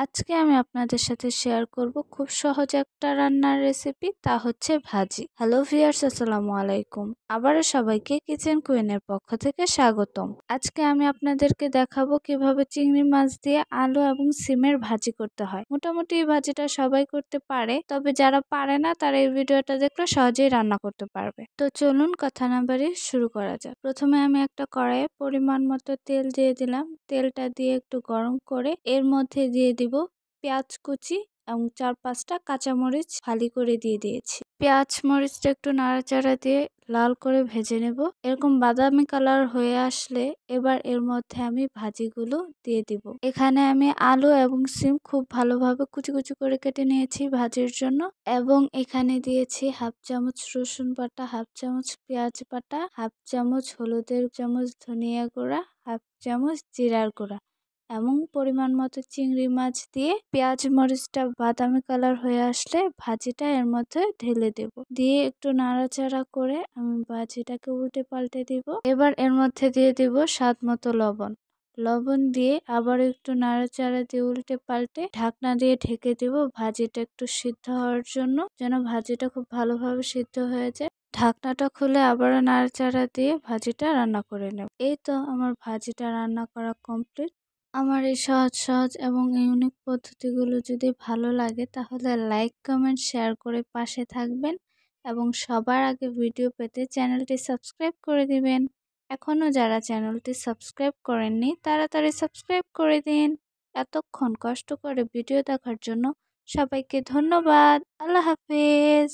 আজকে আমি আপনাদের সাথে শেয়ার করব খুব সহজ একটা রান্নার রেসিপি, তা হচ্ছে ভাজি। হ্যালো ভিউয়ার্স, আসসালামু আলাইকুম। আবারও সবাইকে কিচেন কুইনের পক্ষ থেকে স্বাগতম। আজকে আমি আপনাদেরকে দেখাবো কিভাবে চিংড়ি মাছ দিয়ে আলু এবং সিমের ভাজি করতে হয়। মোটামুটি এই ভাজিটা সবাই করতে পারে, তবে যারা পারে না তারা এই ভিডিওটা দেখলে সহজেই রান্না করতে পারবে। তো চলুন কথা না বাড়িয়ে শুরু করা যাক। প্রথমে আমি একটা কড়াইয়ে পরিমাণ মতো তেল দিয়ে দিলাম। তেলটা দিয়ে একটু গরম করে এর মধ্যে দিয়ে দিব পেঁয়াজ কুচি এবং 4-5টা কাঁচামরিচ ফালি করে দিয়ে দিয়েছি। পেঁয়াজ মরিচটা একটু নাড়াচাড়া দিয়ে লাল করে ভেজে নেব। এরকম বাদামি কালার হয়ে আসলে এবার এর মধ্যে আমি ভাজিগুলো দিয়ে দিব। এখানে আমি আলু এবং সিম খুব ভালোভাবে কুচি কুচি করে কেটে নিয়েছি ভাজির জন্য, এবং এখানে দিয়েছি 1/2 চামচ রসুন বাটা, 1/2 চামচ পেঁয়াজ বাটা, 1/2 চামচ হলুদের চামচ ধনিয়া গুঁড়া, 1/2 চামচ জিরার গুঁড়া এবং পরিমাণ মতো চিংড়ি মাছ দিয়ে পেঁয়াজ মরিচটা বাদামি কালার হয়ে আসলে ভাজিটা এর মধ্যে ঢেলে দেব। দিয়ে একটু নাড়াচাড়া করে আমি ভাজিটাকে উল্টে পাল্টে দিব। এবার এর মধ্যে দিয়ে দিব স্বাদ মতো লবণ। লবণ দিয়ে আবার একটু নাড়াচাড়া দিয়ে উল্টে পাল্টে ঢাকনা দিয়ে ঢেকে দিব ভাজিটা একটু সিদ্ধ হওয়ার জন্য, যেন ভাজিটা খুব ভালোভাবে সিদ্ধ হয়ে যায়। ঢাকনাটা খুলে আবারও নাড়াচাড়া দিয়ে ভাজিটা রান্না করে নেব। এই তো আমার ভাজিটা রান্না করা কমপ্লিট। আমার এই সহজ সহজ এবং ইউনিক পদ্ধতিগুলো যদি ভালো লাগে তাহলে লাইক, কমেন্ট, শেয়ার করে পাশে থাকবেন এবং সবার আগে ভিডিও পেতে চ্যানেলটি সাবস্ক্রাইব করে দিবেন। এখনও যারা চ্যানেলটি সাবস্ক্রাইব করেননি তাড়াতাড়ি সাবস্ক্রাইব করে দিন। এতক্ষণ কষ্ট করে ভিডিও দেখার জন্য সবাইকে ধন্যবাদ। আল্লাহ হাফেজ।